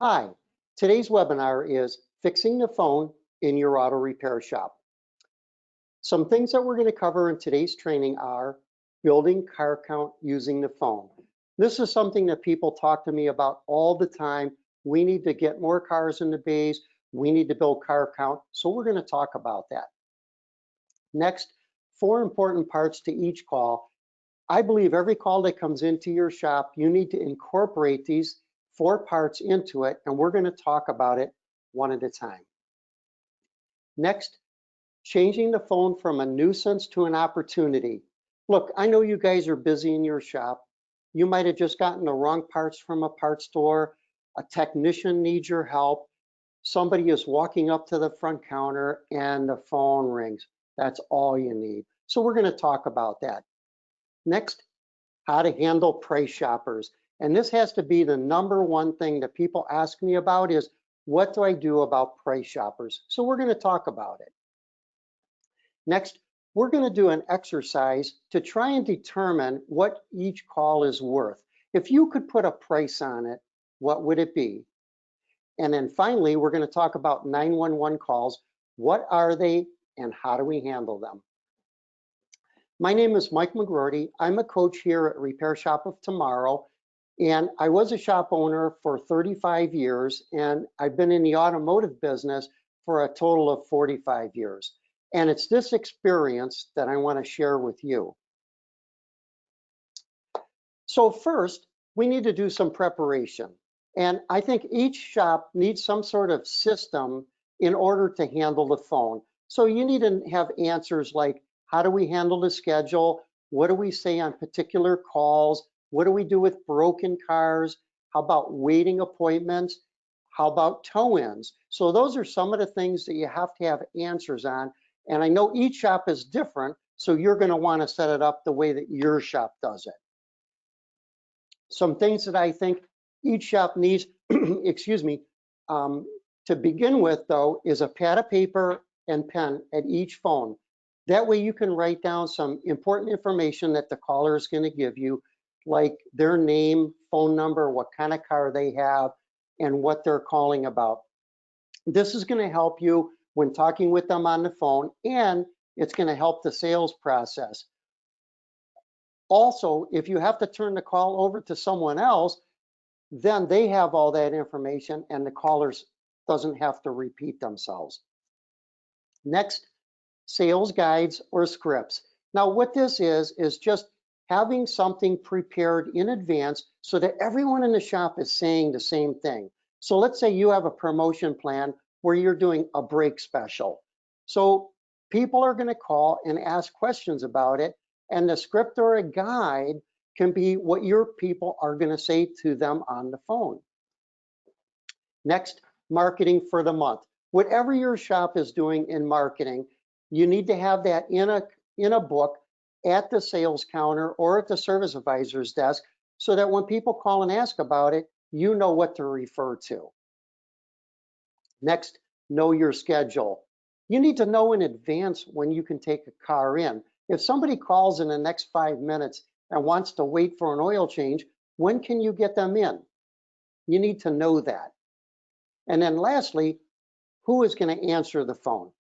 Hi, today's webinar is Fixing the Phone in Your Auto Repair Shop. Some things that we're going to cover in today's training are building car count using the phone. This is something that people talk to me about all the time. We need to get more cars in the bays. We need to build car count. So we're going to talk about that. Next, 4 important parts to each call. I believe every call that comes into your shop, you need to incorporate these 4 parts into it, and we're going to talk about it one at a time. Next, changing the phone from a nuisance to an opportunity. Look, I know you guys are busy in your shop. You might have just gotten the wrong parts from a parts store. A technician needs your help. Somebody is walking up to the front counter and the phone rings. That's all you need. So we're going to talk about that. Next, how to handle price shoppers. And this has to be the #1 thing that people ask me about is, what do I do about price shoppers? So we're going to talk about it. Next, we're going to do an exercise to try and determine what each call is worth. If you could put a price on it, what would it be? And then finally, we're going to talk about 911 calls. What are they and how do we handle them? My name is Mike McGroarty. I'm a coach here at Repair Shop of Tomorrow, and I was a shop owner for 35 years, and I've been in the automotive business for a total of 45 years. And it's this experience that I want to share with you. So first, we need to do some preparation. And I think each shop needs some sort of system in order to handle the phone. So you need to have answers like, how do we handle the schedule? What do we say on particular calls? What do we do with broken cars? How about waiting appointments? How about tow-ins? So those are some of the things that you have to have answers on. And I know each shop is different, so you're going to want to set it up the way that your shop does it. Some things that I think each shop needs, excuse me, to begin with, though, is a pad of paper and pen at each phone. That way you can write down some important information that the caller is going to give you, like their name, phone number, what kind of car they have, and what they're calling about. This is going to help you when talking with them on the phone, and it's going to help the sales process. Also, if you have to turn the call over to someone else, then they have all that information and the callers doesn't have to repeat themselves. Next, sales guides or scripts. Now, what this is just having something prepared in advance so that everyone in the shop is saying the same thing. So let's say you have a promotion plan where you're doing a break special. So people are going to call and ask questions about it, and the script or a guide can be what your people are going to say to them on the phone. Next, marketing for the month. Whatever your shop is doing in marketing, you need to have that in a book at the sales counter or at the service advisor's desk so that when people call and ask about it, you know what to refer to. Next, know your schedule. You need to know in advance when you can take a car in. If somebody calls in the next 5 minutes and wants to wait for an oil change, when can you get them in? You need to know that. And then lastly, who is going to answer the phone?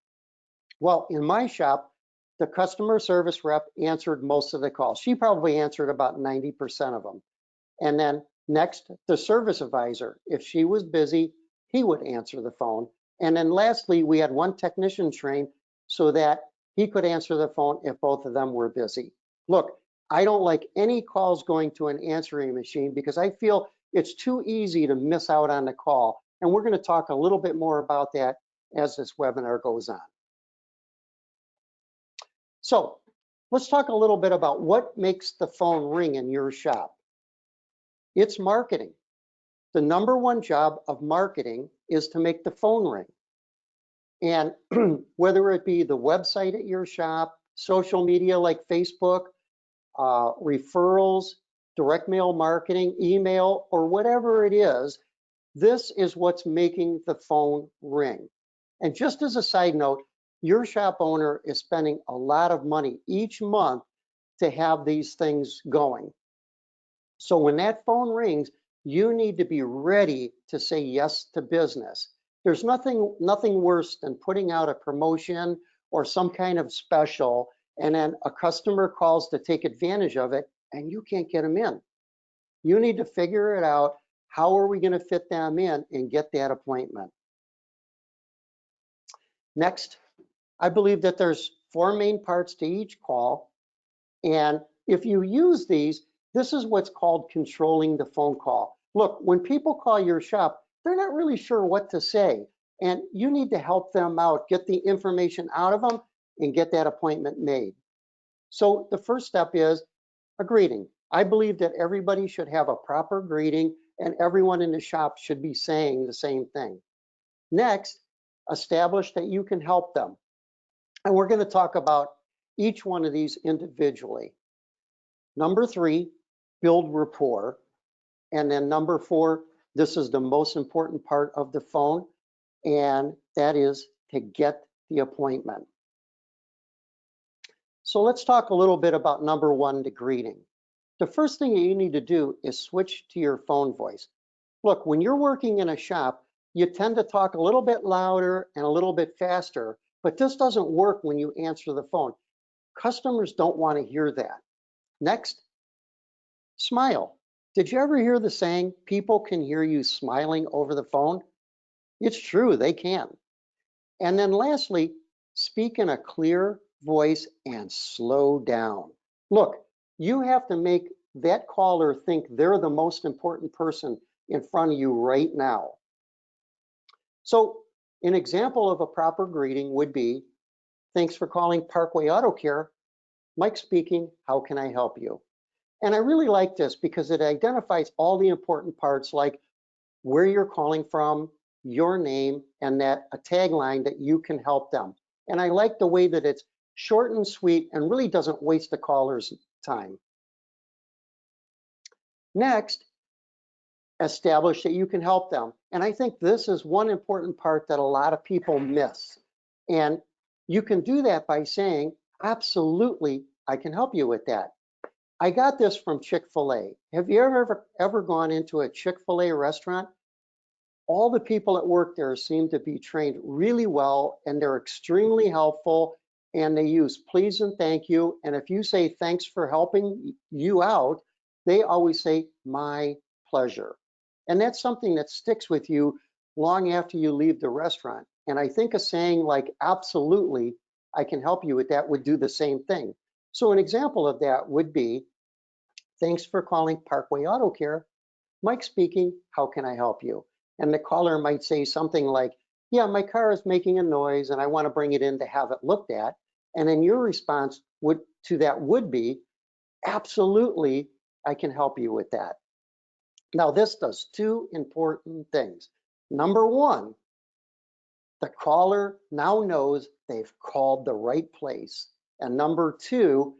Well, in my shop, the customer service rep answered most of the calls. She probably answered about 90% of them. And then next, the service advisor. If she was busy, he would answer the phone. And then lastly, we had one technician trained so that he could answer the phone if both of them were busy. Look, I don't like any calls going to an answering machine because I feel it's too easy to miss out on the call. And we're going to talk a little bit more about that as this webinar goes on. So let's talk a little bit about what makes the phone ring in your shop. It's marketing. The #1 job of marketing is to make the phone ring. And whether it be the website at your shop, social media like Facebook, referrals, direct mail marketing, email, or whatever it is, this is what's making the phone ring. And just as a side note, your shop owner is spending a lot of money each month to have these things going. So when that phone rings, You need to be ready to say yes to business. There's nothing worse than putting out a promotion or some kind of special, and then a customer calls to take advantage of it and you can't get them in. You need to figure it out. How are we going to fit them in and get that appointment? Next, I believe that there's 4 main parts to each call. And if you use these, this is what's called controlling the phone call. Look, when people call your shop, they're not really sure what to say. And you need to help them out, get the information out of them and get that appointment made. So the first step is a greeting. I believe that everybody should have a proper greeting and everyone in the shop should be saying the same thing. Next, establish that you can help them. And we're going to talk about each one of these individually. Number 3, build rapport. And then number 4, this is the most important part of the phone, and that is to get the appointment. So let's talk a little bit about number 1, the greeting. The first thing that you need to do is switch to your phone voice. Look, when you're working in a shop, you tend to talk a little bit louder and a little bit faster, but this doesn't work when you answer the phone. Customers don't want to hear that. Next, smile. Did you ever hear the saying, people can hear you smiling over the phone? It's true, they can. And then lastly, speak in a clear voice and slow down. Look, you have to make that caller think they're the most important person in front of you right now. So an example of a proper greeting would be, thanks for calling Parkway Auto Care. Mike speaking, how can I help you? And I really like this because it identifies all the important parts like where you're calling from, your name, and that a tagline that you can help them. And I like the way that it's short and sweet and really doesn't waste the caller's time. Next, establish that you can help them. And I think this is one important part that a lot of people miss. And you can do that by saying, absolutely, I can help you with that. I got this from Chick-fil-A. Have you ever gone into a Chick-fil-A restaurant? All the people that work there seem to be trained really well and they're extremely helpful and they use please and thank you. And if you say thanks for helping you out, they always say my pleasure. And that's something that sticks with you long after you leave the restaurant. And I think a saying like absolutely, I can help you with that would do the same thing. So an example of that would be, thanks for calling Parkway Auto Care. Mike speaking, how can I help you? And the caller might say something like, yeah, my car is making a noise and I want to bring it in to have it looked at. And then your response to that would be, absolutely, I can help you with that. Now this does 2 important things. Number 1, the caller now knows they've called the right place. And number 2,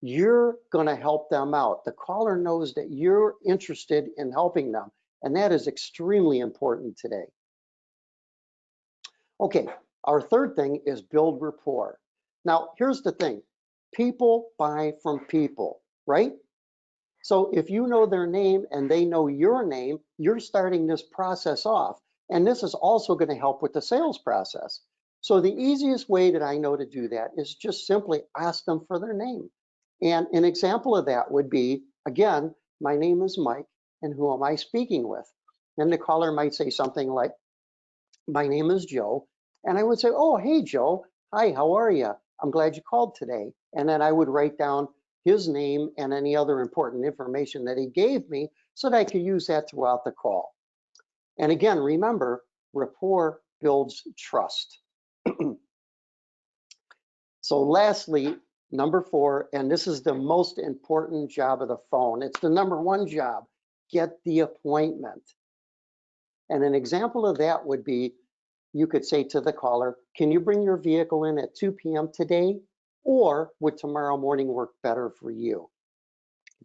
you're going to help them out. The caller knows that you're interested in helping them, and that is extremely important today. Okay, our third thing is build rapport. Now, here's the thing. People buy from people, right? So if you know their name and they know your name, you're starting this process off. And this is also going to help with the sales process. So the easiest way that I know to do that is just simply ask them for their name. And an example of that would be, again, my name is Mike, and who am I speaking with? And the caller might say something like, my name is Joe. And I would say, oh, hey, Joe. Hi, how are you? I'm glad you called today. And then I would write down his name and any other important information that he gave me so that I could use that throughout the call. And again, remember, rapport builds trust. So lastly, number 4, and this is the most important job of the phone. It's the number 1 job, get the appointment. And an example of that would be, you could say to the caller, can you bring your vehicle in at 2 p.m. today? Or would tomorrow morning work better for you?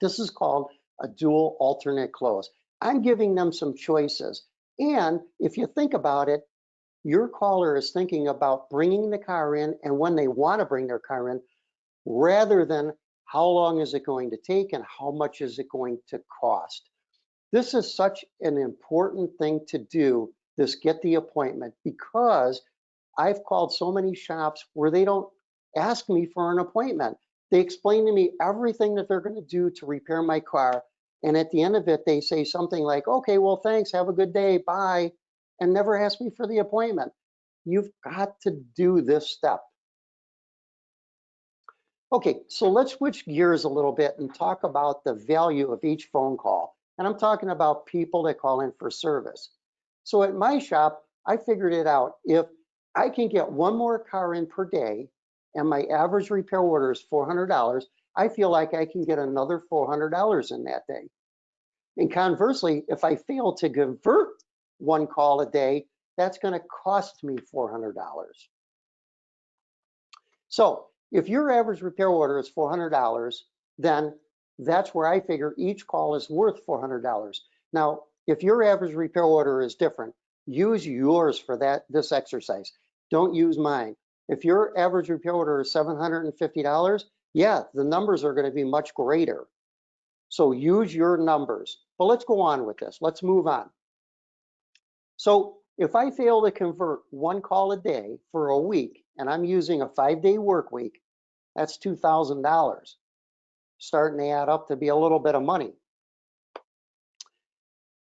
This is called a dual alternate close. I'm giving them some choices. And if you think about it, your caller is thinking about bringing the car in and when they want to bring their car in, rather than how long is it going to take and how much is it going to cost. This is such an important thing to do, this get the appointment, because I've called so many shops where they don't ask me for an appointment. They explain to me everything that they're going to do to repair my car. And at the end of it, they say something like, okay, well, thanks, have a good day, bye, and never ask me for the appointment. You've got to do this step. Okay, so let's switch gears a little bit and talk about the value of each phone call. And I'm talking about people that call in for service. So at my shop, I figured it out. If I can get one more car in per day and my average repair order is $400, I feel like I can get another $400 in that day. And conversely, if I fail to convert one call a day, that's going to cost me $400. So if your average repair order is $400, then that's where I figure each call is worth $400. Now, if your average repair order is different, use yours for this exercise. Don't use mine. If your average repair order is $750, yeah, the numbers are going to be much greater. So use your numbers. But let's go on with this. Let's move on. So if I fail to convert one call a day for a week, and I'm using a 5-day work week, that's $2,000, starting to add up to be a little bit of money.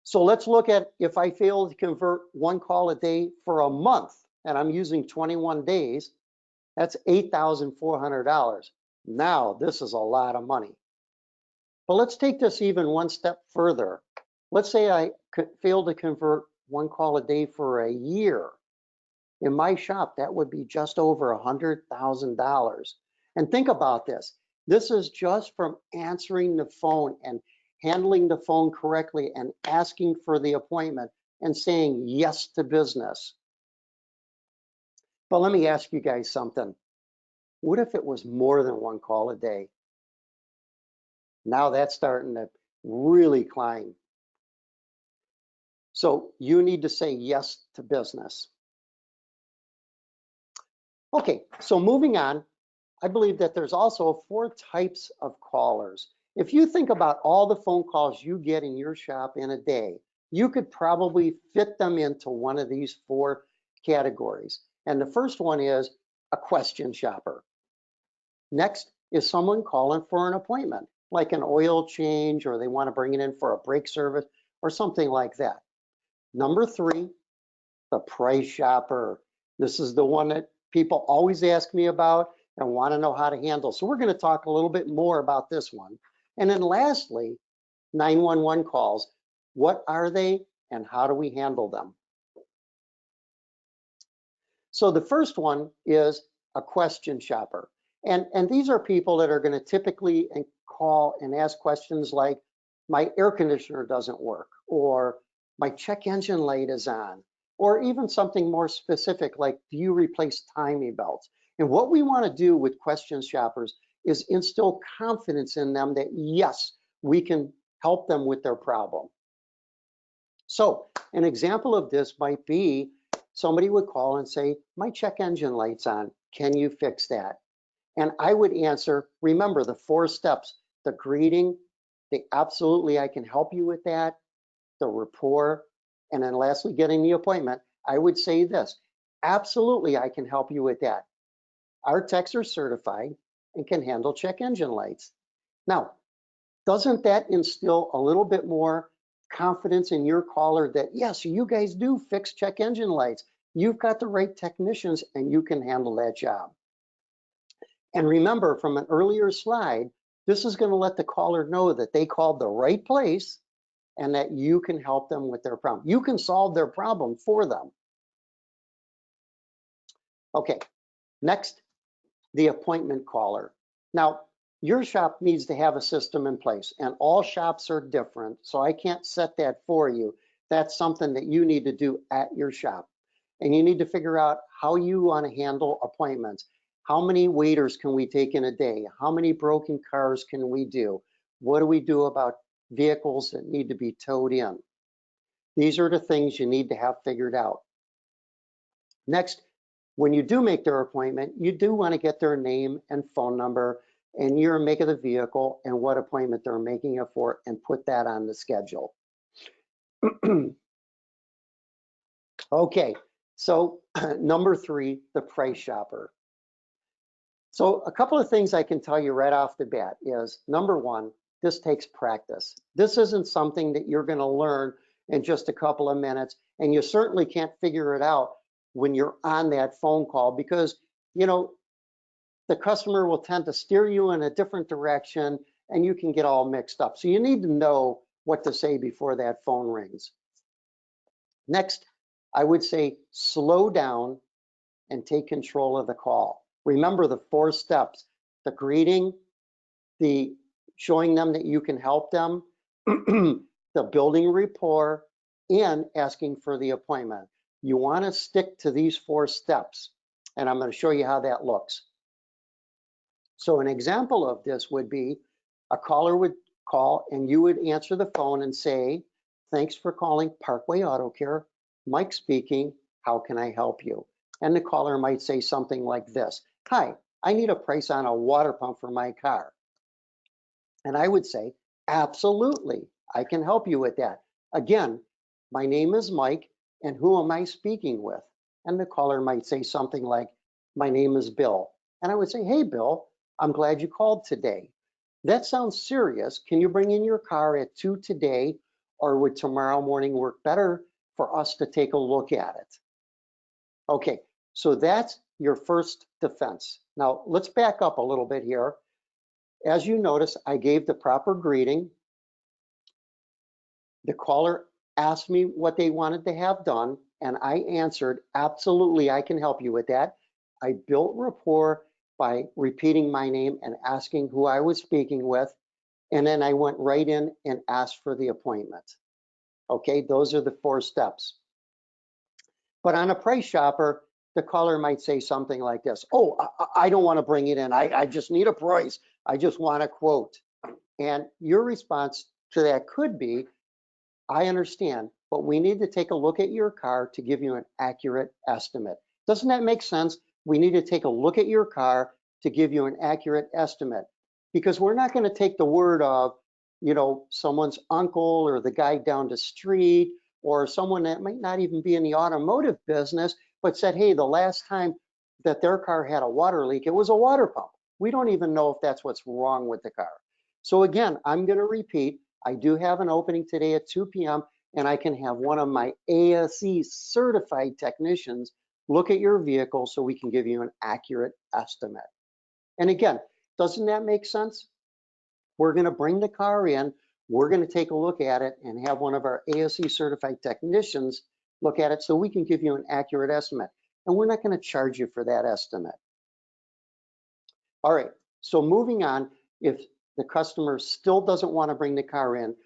So let's look at if I fail to convert one call a day for a month, and I'm using 21 days, that's $8,400. Now, this is a lot of money. But let's take this even one step further. Let's say I fail to convert one call a day for a year. In my shop, that would be just over $100,000. And think about this. This is just from answering the phone and handling the phone correctly and asking for the appointment and saying yes to business. But let me ask you guys something. What if it was more than one call a day? Now that's starting to really climb. So you need to say yes to business. Okay, so moving on, I believe that there's also 4 types of callers. If you think about all the phone calls you get in your shop in a day, you could probably fit them into one of these 4 categories. And the first one is a question shopper. Next is someone calling for an appointment, like an oil change, or they want to bring it in for a brake service or something like that. Number 3, the price shopper. This is the one that people always ask me about and want to know how to handle. So we're going to talk a little bit more about this one. And then lastly, 911 calls. What are they and how do we handle them? So the first one is a question shopper. And these are people that are going to typically call and ask questions like, my air conditioner doesn't work, or my check engine light is on, or even something more specific like, do you replace timing belts? And what we want to do with question shoppers is instill confidence in them that yes, we can help them with their problem. So an example of this might be somebody would call and say, my check engine light's on, can you fix that? And I would answer, remember the 4 steps, the greeting, the absolutely I can help you with that, the rapport, and then lastly, getting the appointment. I would say this, absolutely I can help you with that. Our techs are certified and can handle check engine lights. Now, doesn't that instill a little bit more confidence in your caller that yes, you guys do fix check engine lights. You've got the right technicians and you can handle that job. And remember from an earlier slide, this is going to let the caller know that they called the right place and that you can help them with their problem. You can solve their problem for them. Okay, next, the appointment caller. Now, your shop needs to have a system in place, and all shops are different, so I can't set that for you. That's something that you need to do at your shop. And you need to figure out how you want to handle appointments. How many waiters can we take in a day? How many broken cars can we do? What do we do about vehicles that need to be towed in? These are the things you need to have figured out. Next, when you do make their appointment, you do want to get their name and phone number and year and make of the vehicle and what appointment they're making it for and put that on the schedule. Okay, so number 3, the price shopper. So a couple of things I can tell you right off the bat is, number 1, this takes practice. This isn't something that you're going to learn in just a couple of minutes, and you certainly can't figure it out when you're on that phone call because, you know, the customer will tend to steer you in a different direction and you can get all mixed up. So you need to know what to say before that phone rings. Next, I would say slow down and take control of the call. Remember the 4 steps: the greeting, the showing them that you can help them, the building rapport, and asking for the appointment. You want to stick to these 4 steps, and I'm going to show you how that looks. So an example of this would be a caller would call and you would answer the phone and say, "Thanks for calling Parkway Auto Care. Mike speaking. How can I help you?" And the caller might say something like this: "Hi, I need a price on a water pump for my car." And I would say, "Absolutely, I can help you with that. Again, my name is Mike, and who am I speaking with?" And the caller might say something like, "My name is Bill." And I would say, "Hey, Bill, I'm glad you called today. That sounds serious. Can you bring in your car at 2 today, or would tomorrow morning work better for us to take a look at it?" Okay, so that's your first defense. Now let's back up a little bit here. As you notice, I gave the proper greeting. The caller asked me what they wanted to have done, and I answered, "Absolutely, I can help you with that." I built rapport by repeating my name and asking who I was speaking with, and then I went right in and asked for the appointment. Okay, those are the 4 steps. But on a price shopper, the caller might say something like this: "Oh, I don't want to bring it in. I just need a price. I just want a quote." And your response to that could be, "I understand, but we need to take a look at your car to give you an accurate estimate." Doesn't that make sense? We need to take a look at your car to give you an accurate estimate, because we're not going to take the word of, you know, someone's uncle or the guy down the street or someone that might not even be in the automotive business, but said, "Hey, the last time that their car had a water leak, it was a water pump." We don't even know if that's what's wrong with the car. So again, I'm going to repeat, I do have an opening today at 2 p.m. and I can have one of my ASE certified technicians look at your vehicle so we can give you an accurate estimate. And again, doesn't that make sense? We're going to bring the car in, we're going to take a look at it and have one of our ASE certified technicians look at it so we can give you an accurate estimate. And we're not going to charge you for that estimate. All right, so moving on, if the customer still doesn't want to bring the car in,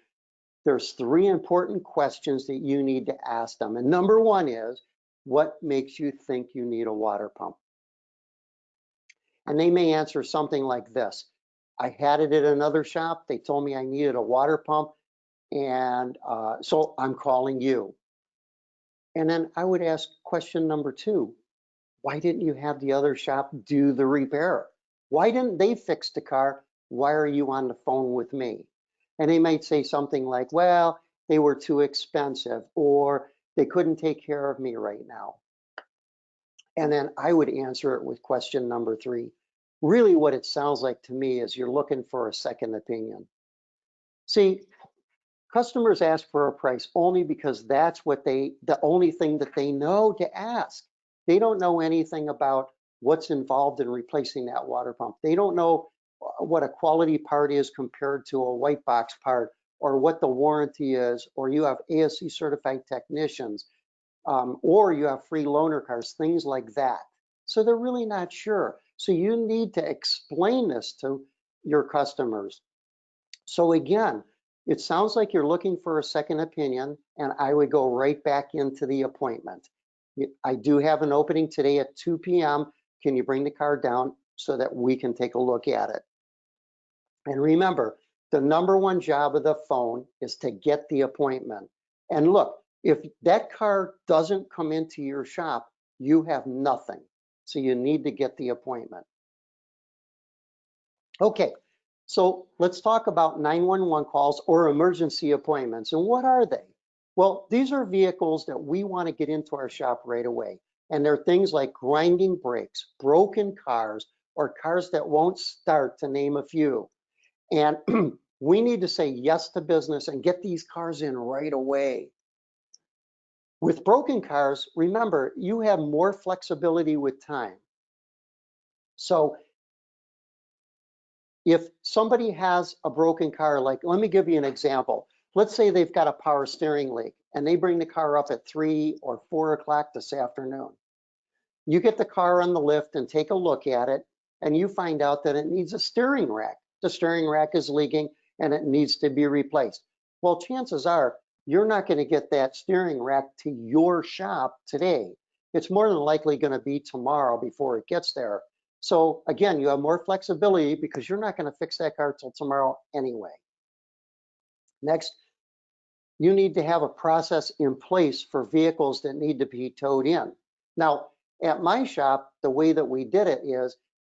there's 3 important questions that you need to ask them. And number 1 is, what makes you think you need a water pump? And they may answer something like this: "I had it at another shop. They told me I needed a water pump, and so I'm calling you." And then I would ask question number 2, why didn't you have the other shop do the repair? Why didn't they fix the car? Why are you on the phone with me? And they might say something like, "Well, they were too expensive," or "they couldn't take care of me right now." And then I would answer it with question number 3. Really what it sounds like to me is you're looking for a second opinion. See, customers ask for a price only because that's the only thing that they know to ask. They don't know anything about what's involved in replacing that water pump. They don't know what a quality part is compared to a white box part, or what the warranty is, or you have ASE certified technicians, or you have free loaner cars, things like that. So they're really not sure. So you need to explain this to your customers. So again, it sounds like you're looking for a second opinion, and I would go right back into the appointment. "I do have an opening today at 2 p.m. Can you bring the car down so that we can take a look at it?" And remember, the number 1 job of the phone is to get the appointment. And look, if that car doesn't come into your shop, you have nothing. So you need to get the appointment. Okay, so let's talk about 911 calls or emergency appointments. And what are they? Well, these are vehicles that we want to get into our shop right away. And they're things like grinding brakes, broken cars, or cars that won't start, to name a few. And we need to say yes to business and get these cars in right away. With broken cars, remember, you have more flexibility with time. So if somebody has a broken car, like, let me give you an example. Let's say they've got a power steering leak and they bring the car up at 3 or 4 o'clock this afternoon. You get the car on the lift and take a look at it, and you find out that it needs a steering rack. The steering rack is leaking and it needs to be replaced. Well, chances are you're not going to get that steering rack to your shop today. It's more than likely going to be tomorrow before it gets there. So again, you have more flexibility because you're not going to fix that car till tomorrow anyway. Next, you need to have a process in place for vehicles that need to be towed in. Now, at my shop, the way that we did it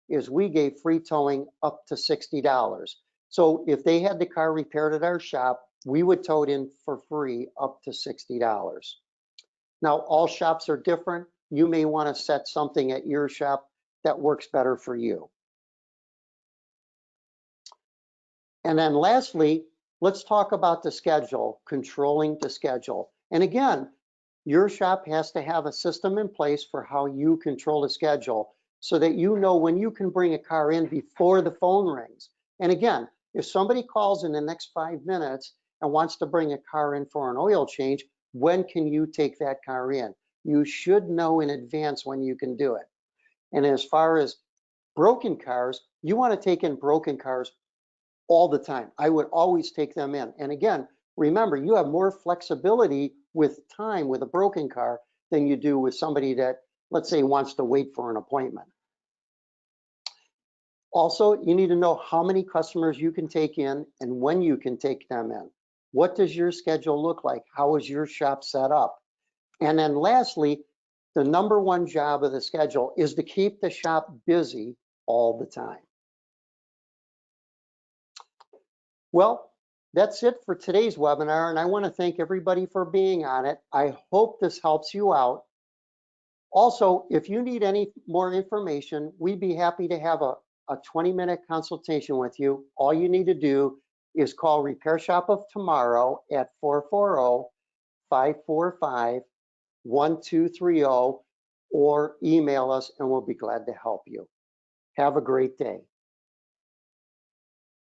is we gave free towing up to $60. So if they had the car repaired at our shop, we would tow it in for free up to $60. Now, all shops are different. You may want to set something at your shop that works better for you. And then lastly, let's talk about the schedule, controlling the schedule. And again, your shop has to have a system in place for how you control the schedule so that you know when you can bring a car in before the phone rings. And again, if somebody calls in the next 5 minutes and wants to bring a car in for an oil change, when can you take that car in? You should know in advance when you can do it. And as far as broken cars, you want to take in broken cars all the time. I would always take them in. And again, remember, you have more flexibility with time with a broken car than you do with somebody that, let's say, wants to wait for an appointment. Also, you need to know how many customers you can take in and when you can take them in. What does your schedule look like? How is your shop set up? And then lastly, the number one job of the schedule is to keep the shop busy all the time. Well, that's it for today's webinar, and I want to thank everybody for being on it. I hope this helps you out. Also, if you need any more information, we'd be happy to have a 20-minute consultation with you. All you need to do is call Repair Shop of Tomorrow at 440-545-1230 or email us and we'll be glad to help you. Have a great day.